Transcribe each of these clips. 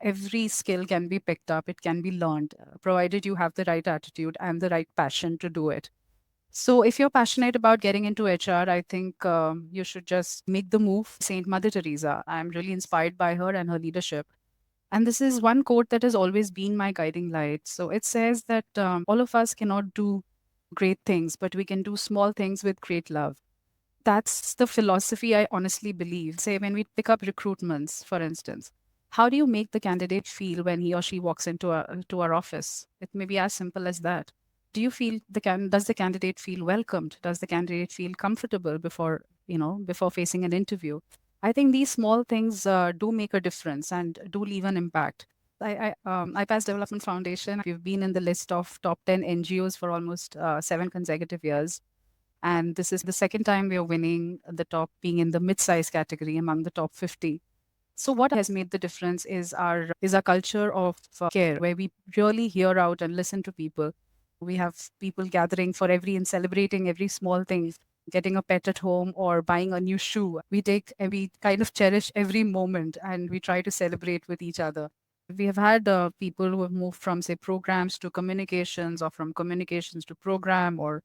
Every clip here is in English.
every skill can be picked up, it can be learned, provided you have the right attitude and the right passion to do it. So, if you're passionate about getting into HR, I think you should just make the move. Saint Mother Teresa, I'm really inspired by her and her leadership. And this is one quote that has always been my guiding light. So, it says that all of us cannot do great things, but we can do small things with great love. That's the philosophy I honestly believe. Say, when we pick up recruitments, for instance, how do you make the candidate feel when he or she walks to our office? It may be as simple as that. Do you feel does the candidate feel welcomed? Does the candidate feel comfortable before facing an interview? I think these small things do make a difference and do leave an impact. IPAS Development Foundation, we've been in the list of top 10 NGOs for almost 7 consecutive years. And this is the second time we are winning the top, being in the mid-size category among the top 50. So what has made the difference is our culture of care, where we really hear out and listen to people. We have people gathering for every and celebrating every small thing, getting a pet at home or buying a new shoe. We take and we kind of cherish every moment and we try to celebrate with each other. We have had people who have moved from, say, programs to communications, or from communications to program, or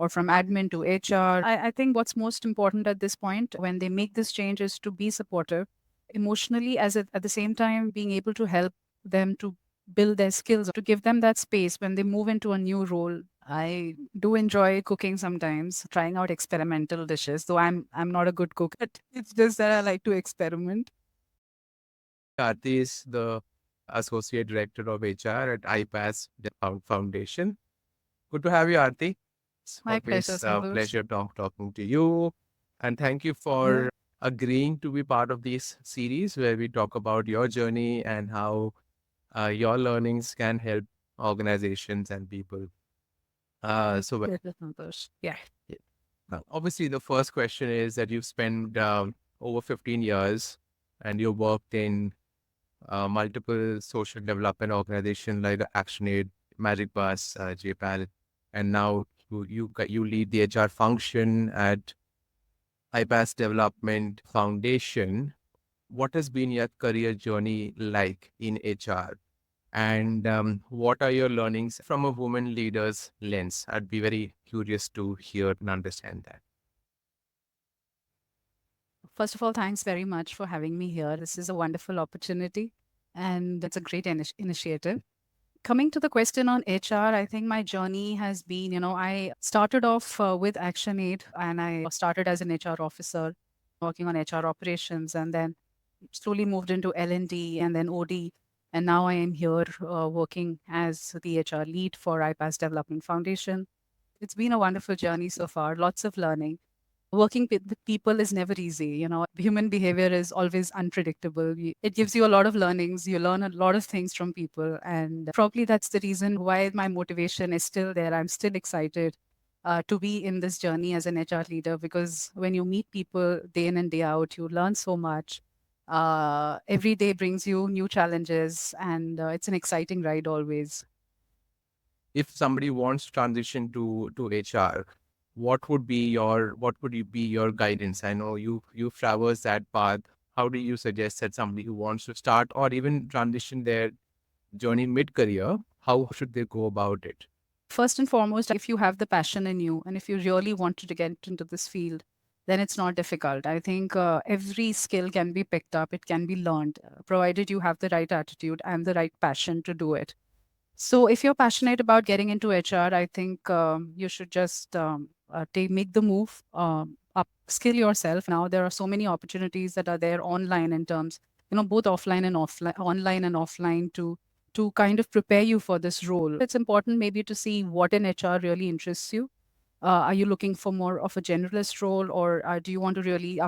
from admin to HR. I think what's most important at this point when they make this change is to be supportive emotionally, at the same time being able to help them to build their skills, to give them that space when they move into a new role. I do enjoy cooking sometimes, trying out experimental dishes, though I'm not a good cook, but it's just that I like to experiment. Aarthi is the Associate Director of HR at IPAS Foundation. Good to have you, Aarthi. It's My pleasure, always a Santosh. pleasure talking to you. And thank you for agreeing to be part of this series where we talk about your journey and how your learnings can help organizations and people. So, Pleasure, Santosh. Yeah. yeah. Obviously, the first question is that you've spent over 15 years and you worked in multiple social development organizations like the ActionAid, Magic Bus, JPAL, and now you lead the HR function at IPAS Development Foundation. What has been your career journey like in HR? And what are your learnings from a woman leader's lens? I'd be very curious to hear and understand that. First of all, thanks very much for having me here. This is a wonderful opportunity and it's a great initiative. Coming to the question on HR, I think my journey has been, I started off with ActionAid and I started as an HR officer working on HR operations, and then slowly moved into L&D and then OD. And now I am here working as the HR lead for IPAS Development Foundation. It's been a wonderful journey so far, lots of learning. Working with people is never easy. Human behavior is always unpredictable. It gives you a lot of learnings. You learn a lot of things from people. And probably that's the reason why my motivation is still there. I'm still excited to be in this journey as an HR leader, because when you meet people day in and day out, you learn so much. Every day brings you new challenges, and it's an exciting ride always. If somebody wants to transition to HR, what would be your guidance? I know you've traversed that path. How do you suggest that somebody who wants to start or even transition their journey mid-career, how should they go about it? First and foremost, if you have the passion in you and if you really wanted to get into this field, then it's not difficult. I think every skill can be picked up, it can be learned, provided you have the right attitude and the right passion to do it. So, if you're passionate about getting into HR, I think you should just make the move, upskill yourself. Now, there are so many opportunities that are there online in terms, both offline and offline, online and offline, to kind of prepare you for this role. It's important maybe to see what in HR really interests you. Are you looking for more of a generalist role, or do you want to really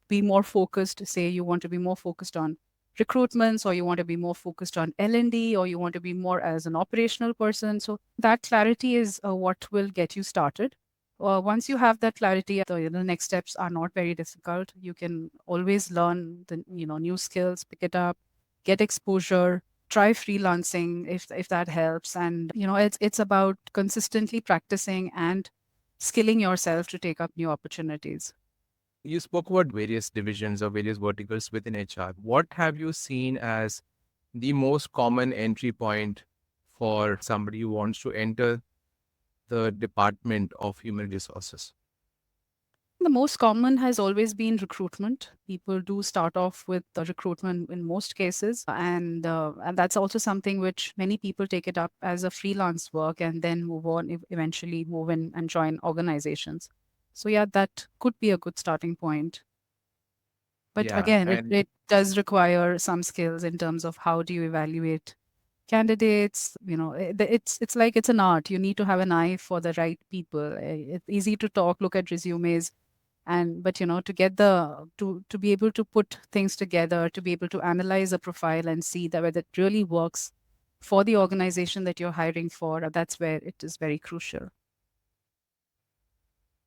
be more focused? Say you want to be more focused on recruitments, or you want to be more focused on L&D, or you want to be more as an operational person. So that clarity is what will get you started. Once you have that clarity, the next steps are not very difficult. You can always learn the new skills, pick it up, get exposure, try freelancing if that helps. And it's about consistently practicing and skilling yourself to take up new opportunities. You spoke about various divisions or various verticals within HR. What have you seen as the most common entry point for somebody who wants to enter the Department of Human Resources? The most common has always been recruitment. People do start off with recruitment in most cases, and that's also something which many people take it up as a freelance work and then move on, eventually move in and join organizations. So yeah, that could be a good starting point. But Yeah, again, and it does require some skills in terms of how do you evaluate candidates. It's like it's an art. You need to have an eye for the right people. It's easy to talk, look at resumes, and but to get to be able to put things together, to be able to analyze a profile and see that whether it really works for the organization that you're hiring for, that's where it is very crucial.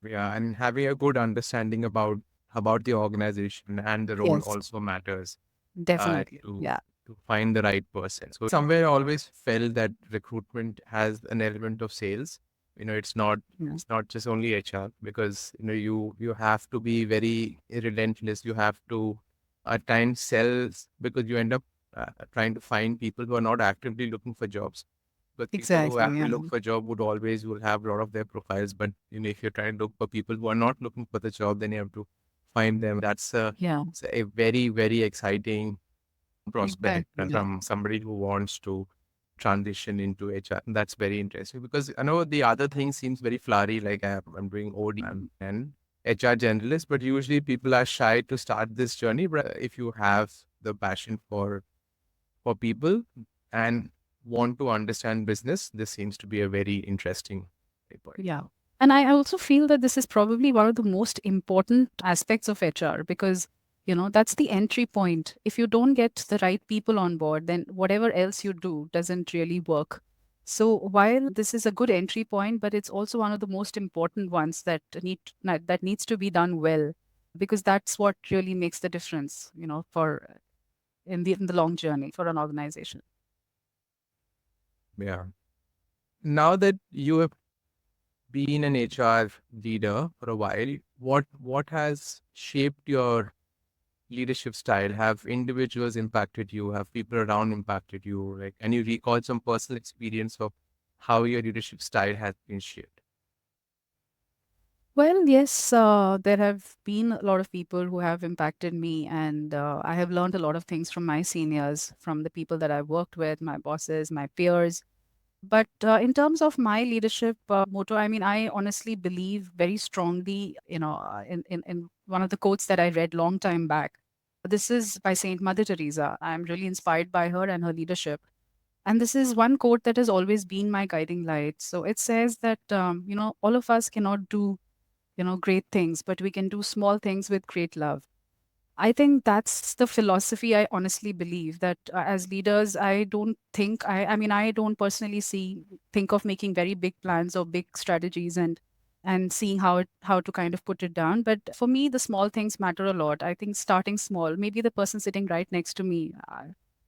yeah, and having a good understanding about the organization and the role Yes, also matters definitely. to Yeah. find the right person. So somewhere I always felt that recruitment has an element of sales. Yeah. It's not just only HR, because you have to be very relentless. You have to at times sell, because you end up trying to find people who are not actively looking for jobs. But people who Exactly. actually Yeah. look for job will have a lot of their profiles. But if you're trying to look for people who are not looking for the job, then you have to find them. Yeah. It's a very, very exciting prospect Exactly. Yeah. from somebody who wants to transition into HR. That's very interesting, because I know the other thing seems very flowery, like I'm doing OD and HR generalist, but usually people are shy to start this journey. But if you have the passion for people and want to understand business, this seems to be a very interesting point. Yeah. And I also feel that this is probably one of the most important aspects of HR because, that's the entry point. If you don't get the right people on board, then whatever else you do doesn't really work. So while this is a good entry point, but it's also one of the most important ones that needs to be done well because that's what really makes the difference, for in the long journey for an organization. Yeah. Now that you have been an HR leader for a while, what has shaped your leadership style? Have individuals impacted you? Have people around impacted you? Like, can you recall some personal experience of how your leadership style has been shaped? Well, yes, there have been a lot of people who have impacted me, and I have learned a lot of things from my seniors, from the people that I've worked with, my bosses, my peers. But in terms of my leadership motto, I mean, I honestly believe very strongly, in one of the quotes that I read long time back. This is by Saint Mother Teresa. I'm really inspired by her and her leadership. And this is one quote that has always been my guiding light. So it says that, all of us cannot do great things, but we can do small things with great love. I think that's the philosophy I honestly believe that as leaders, I don't think, I mean, I don't personally think of making very big plans or big strategies and seeing how to kind of put it down. But for me, the small things matter a lot. I think starting small, maybe the person sitting right next to me,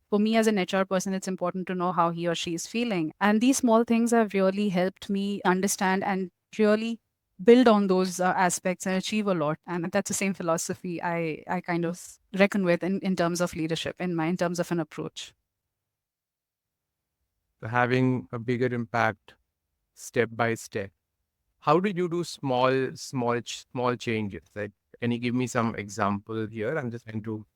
for me as an HR person, it's important to know how he or she is feeling. And these small things have really helped me understand and really build on those aspects and achieve a lot. And that's the same philosophy I kind of reckon with in terms of leadership, in terms of an approach. So having a bigger impact step by step. How did you do small changes? Like, can you give me some example here? I'm just trying to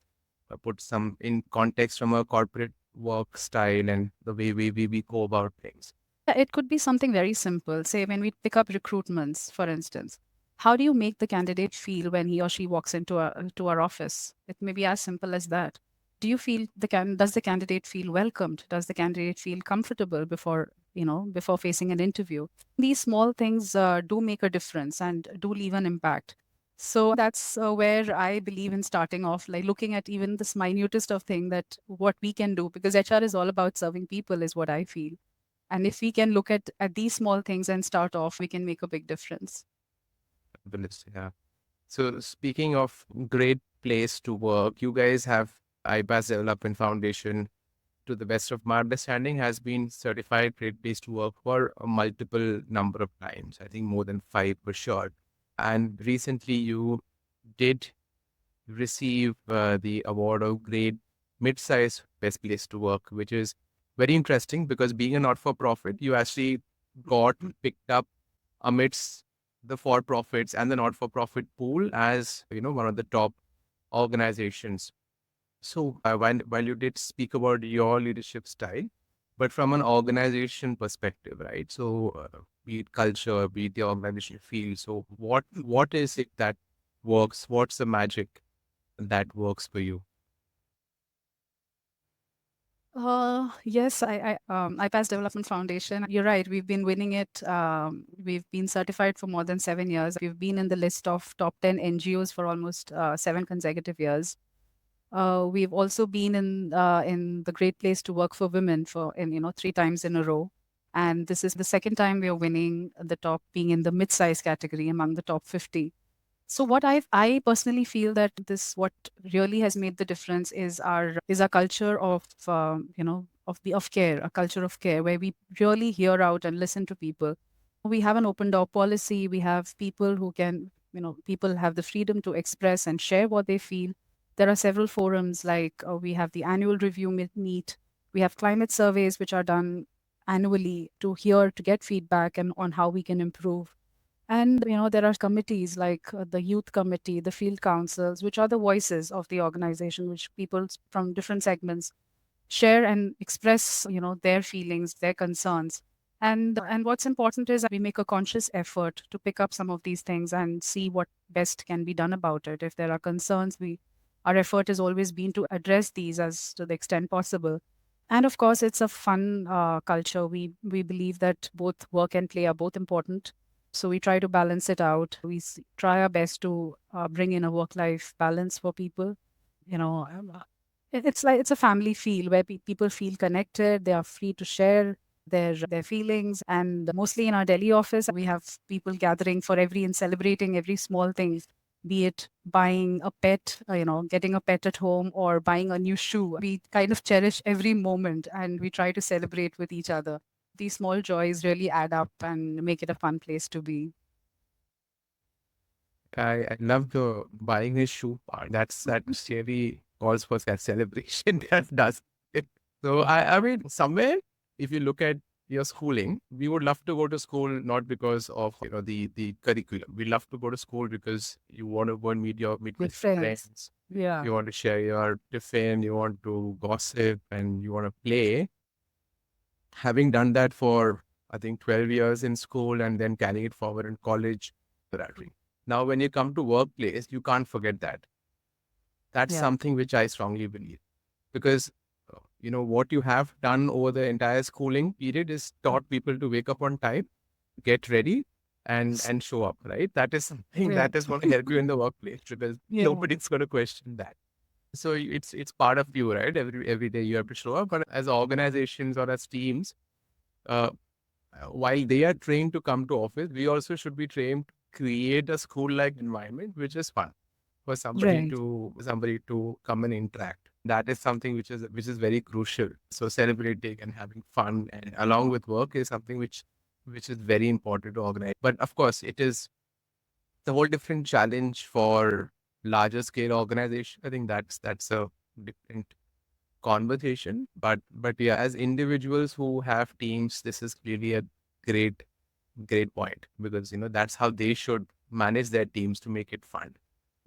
put some in context from a corporate work style and the way we go about things. Yeah, it could be something very simple. Say when we pick up recruitments, for instance, how do you make the candidate feel when he or she walks into our office? It may be as simple as that. Do you feel does the candidate feel welcomed? Does the candidate feel comfortable before facing an interview? These small things do make a difference and do leave an impact. So that's where I believe in starting off, like looking at even this minutest of thing that what we can do, because HR is all about serving people, is what I feel. And if we can look at these small things and start off, we can make a big difference. The list, yeah. So speaking of great place to work, you guys have IPAS Development Foundation, to the best of my understanding, has been certified great place to work for a multiple number of times. I think more than five for sure. And recently you did receive the award of Great mid-sized best place to work, which is very interesting because being a not-for-profit, you actually got picked up amidst the for-profits and the not-for-profit pool as, one of the top organizations. So while you did speak about your leadership style, but from an organization perspective, right? So be it culture, be it the organization feel. So what is it that works? What's the magic that works for you? Yes, IPAS Development Foundation. You're right. We've been winning it. We've been certified for more than 7 years. We've been in the list of top 10 NGOs for almost 7 consecutive years. We've also been in the Great Place to Work for Women for in 3 times in a row, and this is the second time we are winning the top, being in the mid-size category among the top 50. So what I personally feel that this what really has made the difference is our culture of of care, a culture of care where we really hear out and listen to people. We have an open door policy. We have people who can, people have the freedom to express and share what they feel. There are several forums like we have the annual review meet. We have climate surveys which are done annually to hear to get feedback and on how we can improve. And there are committees like the youth committee, the field councils, which are the voices of the organization, which people from different segments share and express, their feelings, their concerns. And what's important is we make a conscious effort to pick up some of these things and see what best can be done about it. If there are concerns, we our effort has always been to address these as to the extent possible. And of course, it's a fun culture. We believe that both work and play are both important, so we try to balance it out. Try our best to bring in a work-life balance for people. You know, it's like it's a family feel where people feel connected. They are free to share their feelings. And mostly in our Delhi office, we have people gathering for every and celebrating every small thing, be it buying a pet, getting a pet at home or buying a new shoe. We kind of cherish every moment and we try to celebrate with each other. These small joys really add up and make it a fun place to be. I love the buying his shoe part. That really calls for that celebration. That does it. So I mean, somewhere if you look at your schooling, we would love to go to school not because of the curriculum. We love to go to school because you want to go and meet With with friends. friends. Yeah. You want to share your tiffin. You want to gossip, and you want to play. Having done that for I think 12 years in school and then carrying it forward in college, Aarathi. Now, when you come to workplace, you can't forget that. That's Yeah. something which I strongly believe because what you have done over the entire schooling period is taught people to wake up on time, get ready, and show up. Right? That is something Yeah. that is going to help you in the workplace because Yeah. nobody's going to question that. So it's part of you, right? Every day you have to show up. But as organizations or as teams, uh, while they are trained to come to office, we also should be trained to create a school-like environment, which is fun for Right. somebody to come and interact. That is something which is very crucial. So celebrating and having fun and along with work is something which is very important to organize. But of course, it is the whole different challenge for larger scale organization. I think that's a different conversation. But yeah, as individuals who have teams, this is clearly a great great point because that's how they should manage their teams to make it fun.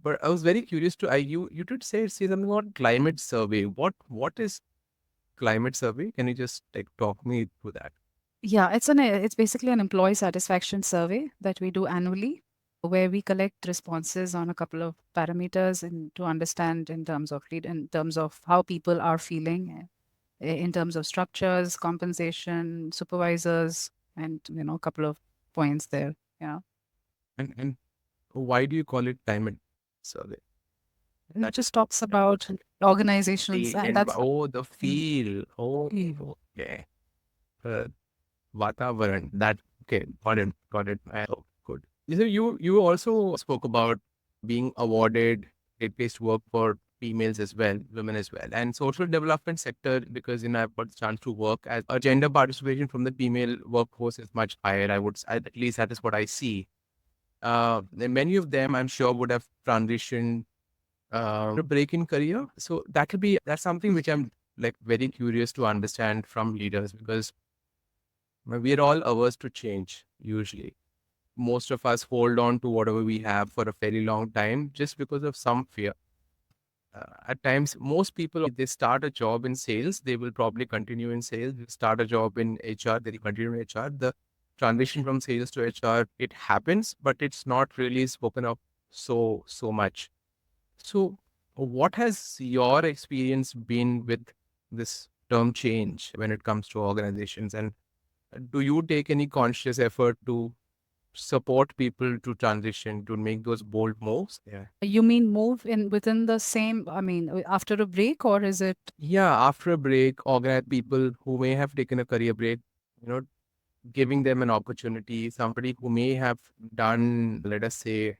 But I was very curious to you did say something about climate survey. What is climate survey? Can you just talk me through that? Yeah, it's basically an employee satisfaction survey that we do annually, where we collect responses on a couple of parameters and to understand in terms of how people are feeling, in terms of structures, compensation, supervisors, and a couple of points there. Yeah, And why do you call it climate survey? it That just talks about organizations, the and and that's the feel. Oh, okay. Uh, Vatavaran. That okay. Got it. Oh, good. You also spoke about being awarded Great Place to Work for females as well, women as well, and social development sector because I've got the chance to work as a gender participation from the female workforce is much higher. At least that is what I see. Then many of them I'm sure would have transitioned a break in career. So that's something which I'm like very curious to understand from leaders, because we're all averse to change usually. Most of us hold on to whatever we have for a very long time just because of some fear. At times, most people, if they start a job in sales, they will probably continue in sales. They start a job in HR, they will continue in HR. The transition from sales to HR, it happens, but it's not really spoken of so much. So, what has your experience been with this term change when it comes to organizations? And do you take any conscious effort to support people to transition, to make those bold moves? Yeah. You mean move in within the same, I mean, after a break, or is it? Yeah, after a break, organize people who may have taken a career break, you know, giving them an opportunity, somebody who may have done, let us say,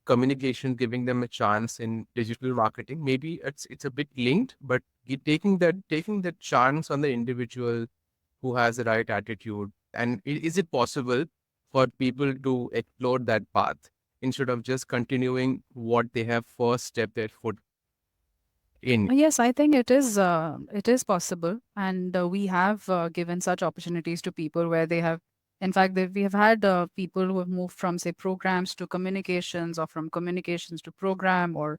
communication, giving them a chance in digital marketing. Maybe it's a bit linked, but taking that chance on the individual who has the right attitude. And is it possible for people to explore that path instead of just continuing what they have first stepped their foot in? Yes, I think it is possible, and we have given such opportunities to people where they have, in fact, we have had people who have moved from say programs to communications, or from communications to program, or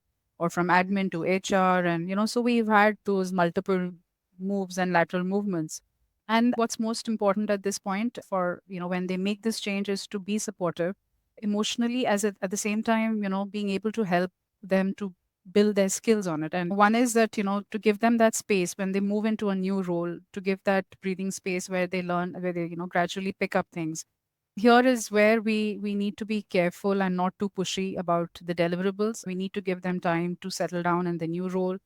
from admin to HR, and so we've had those multiple moves and lateral movements. And what's most important at this point for when they make this change is to be supportive emotionally, at the same time being able to help them to build their skills on it. And one is that, to give them that space when they move into a new role, to give that breathing space where they learn, where they, gradually pick up things. Here is where we need to be careful and not too pushy about the deliverables. We need to give them time to settle down in the new role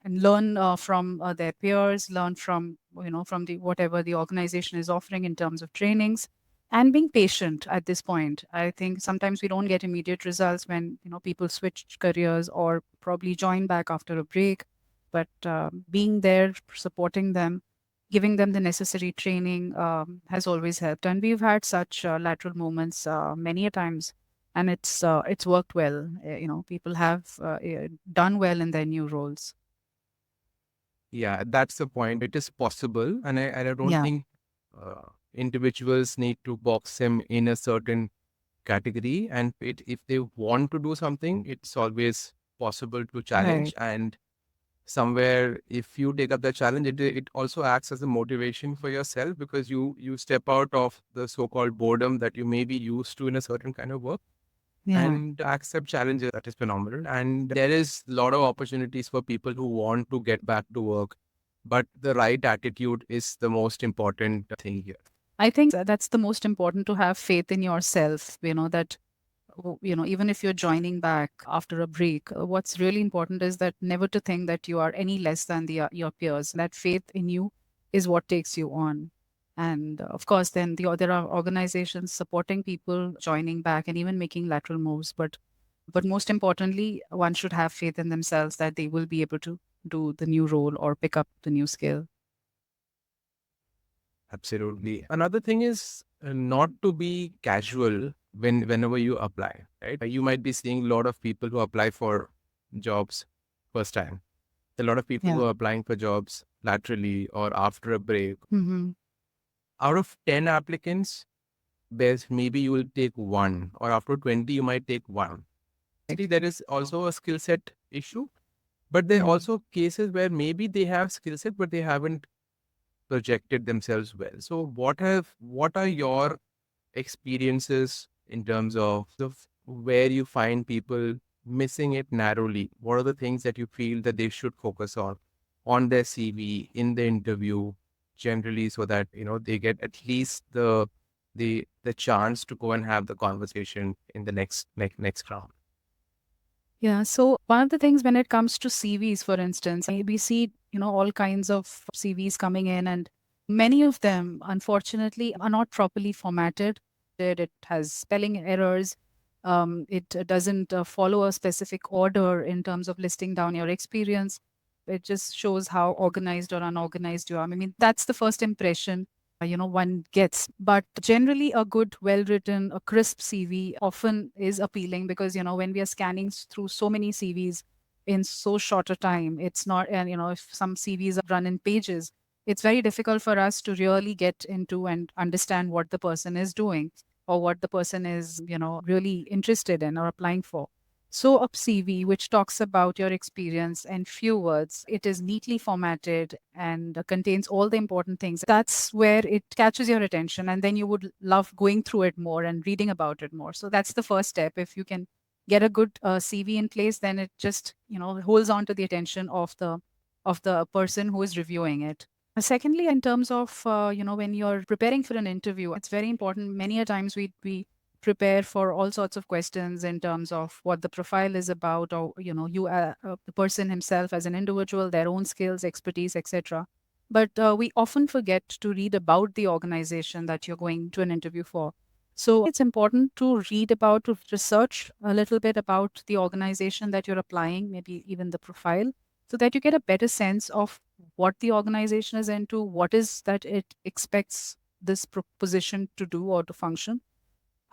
and learn from their peers, learn from from the whatever the organization is offering in terms of trainings, and being patient at this point. I think sometimes we don't get immediate results when people switch careers or probably join back after a break, but being there, supporting them, giving them the necessary training has always helped, and we've had such lateral moments many a times. And it's worked well. People have done well in their new roles. Yeah, that's the point. It is possible. And I don't Yeah. think individuals need to box them in a certain category. And if they want to do something, it's always possible to challenge. Right. And somewhere, if you take up the challenge, it also acts as a motivation for yourself, because you step out of the so-called boredom that you may be used to in a certain kind of work Yeah. and accept challenges. That is phenomenal. And there is a lot of opportunities for people who want to get back to work, but the right attitude is the most important thing here. I think that's the most important, to have faith in yourself, that even if you're joining back after a break, what's really important is that never to think that you are any less than your peers. That faith in you is what takes you on. And of course, then there are organizations supporting people joining back and even making lateral moves. But most importantly, one should have faith in themselves that they will be able to do the new role or pick up the new skill. Absolutely. Another thing is not to be casual whenever you apply, right? You might be seeing a lot of people who apply for jobs first time. A lot of people Yeah. who are applying for jobs laterally or after a break. Hmm. Out of 10 applicants, there's maybe you will take one, or after 20, you might take one. Actually, there is also a skill set issue, but there are Yeah. also cases where maybe they have skill set, but they haven't projected themselves well. So what are your experiences in terms of where you find people missing it narrowly? What are the things that you feel that they should focus on their CV, in the interview, generally, so that they get at least the chance to go and have the conversation in the next round? Yeah. So one of the things when it comes to CVs, for instance, we see, all kinds of CVs coming in, and many of them, unfortunately, are not properly formatted. It has spelling errors. It doesn't follow a specific order in terms of listing down your experience. It just shows how organized or unorganized you are. I mean, that's the first impression one gets. But generally, a good, well written, a crisp CV often is appealing, because when we are scanning through so many CVs, in so short a time. It's not, and if some CVs are run in pages, it's very difficult for us to really get into and understand what the person is doing or what the person is, really interested in or applying for. So a CV which talks about your experience in few words, it is neatly formatted and contains all the important things. That's where it catches your attention, and then you would love going through it more and reading about it more. So that's the first step. If you can get a good CV in place, then it just holds on to the attention of the person who is reviewing it. Secondly, in terms of when you're preparing for an interview, it's very important. Many a times we prepare for all sorts of questions in terms of what the profile is about, or the person himself as an individual, their own skills, expertise, etc. But we often forget to read about the organization that you're going to an interview for. So it's important to read about, to research a little bit about the organization that you're applying, maybe even the profile, so that you get a better sense of what the organization is into, what is that it expects this position to do or to function.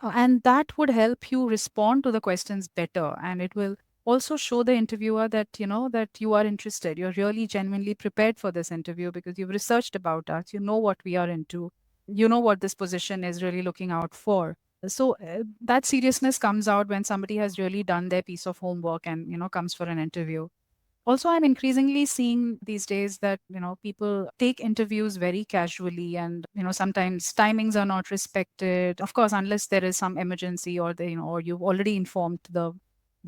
And that would help you respond to the questions better. And it will also show the interviewer that, that you are interested. You're really genuinely prepared for this interview because you've researched about us. You know what we are into. You know what this position is really looking out for. So that seriousness comes out when somebody has really done their piece of homework and, comes for an interview. Also, I'm increasingly seeing these days that, people take interviews very casually, and, sometimes timings are not respected. Of course, unless there is some emergency, or or you've already informed the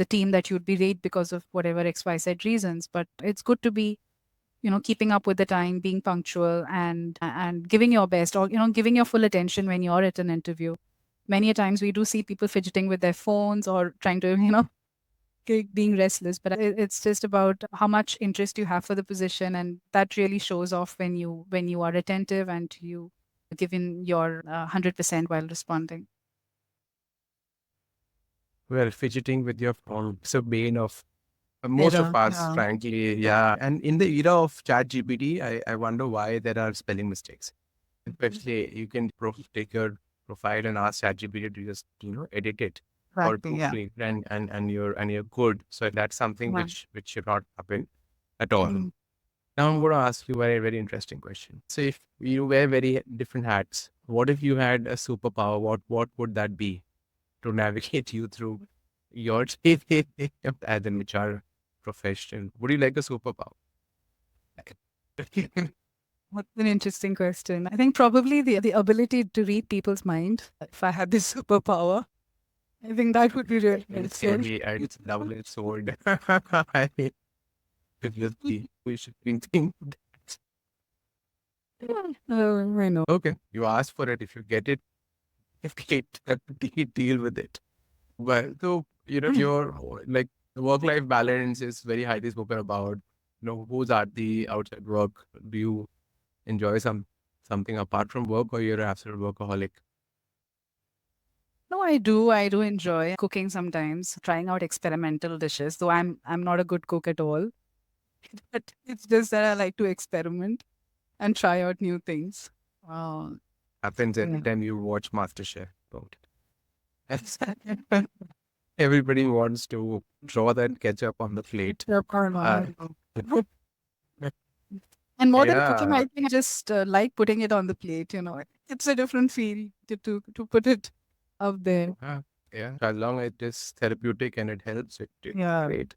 team that you'd be late because of whatever XYZ reasons. But it's good to be, keeping up with the time, being punctual, and giving your best, or, giving your full attention when you're at an interview. Many a times we do see people fidgeting with their phones or trying to, being restless, but it's just about how much interest you have for the position, and that really shows off when you are attentive and you give in your 100% while responding. Well, fidgeting with your phone is a bane of most of us, Yeah. frankly. Yeah. And in the era of ChatGPT, I wonder why there are spelling mistakes. Especially, you can take your profile and ask ChatGPT to just, edit it or Exactly. Yeah. proofread, and you're good. So that's something Yeah. which should not happen at all. Mm. Now I'm going to ask you a very, very interesting question. So if you wear very different hats, what if you had a superpower? What would that be to navigate you through your day as an HR professional? Would you like a superpower? What's an interesting question? I think probably the ability to read people's mind. If I had this superpower, I think that would be really It's helpful. really, it's double-edged sword. I mean, obviously, we should be thinking. I know. Okay, you ask for it. If you get it, deal with it. Well, so, your like work-life balance is very highly spoken about. Who's at the outside work? Do you enjoy something apart from work, or you're an absolute workaholic? No, I do. I do enjoy cooking sometimes, trying out experimental dishes, though I'm not a good cook at all. But it's just that I like to experiment and try out new things. Uh, Happens every yeah. time you watch MasterChef. Don't it? Everybody wants to draw that ketchup on the plate. Yep, Uh, and more than cooking, yeah, I think I just like putting it on the plate. It's a different feel to put it up there. yeah. As long as it is therapeutic and it helps, it's Yeah, great.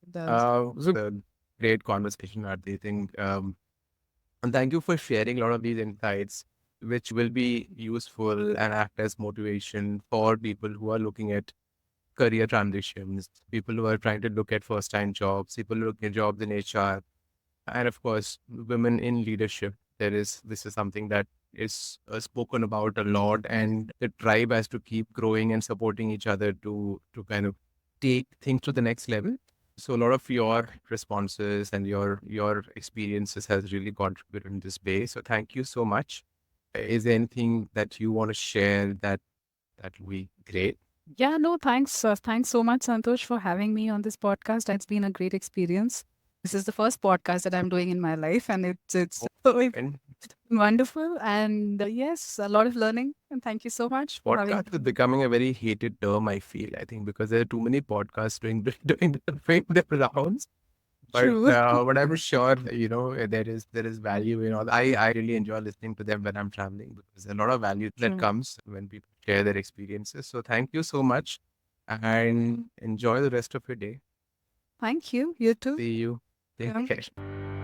it does. So a great conversation, Aarti. I think, and thank you for sharing a lot of these insights, which will be useful and act as motivation for people who are looking at career transitions, people who are trying to look at first-time jobs, people looking at jobs in HR, and of course, women in leadership. This is something that is spoken about a lot, and the tribe has to keep growing and supporting each other to kind of take things to the next level. So a lot of your responses and your experiences has really contributed in this way. So thank you so much. Is there anything that you want to share that will be great? Yeah, no, thanks. Thanks so much, Santosh, for having me on this podcast. It's been a great experience. This is the first podcast that I'm doing in my life, and it's And Wonderful. And yes, a lot of learning. And thank you so much for having Podcast is becoming a very hated term, I feel. I think because there are too many podcasts doing the rounds. true. But I'm sure there is value in all. I really enjoy listening to them when I'm traveling because there's a lot of value that True. comes when people share their experiences. So thank you so much, and enjoy the rest of your day. Thank you. You too. See you. Take Yeah. care.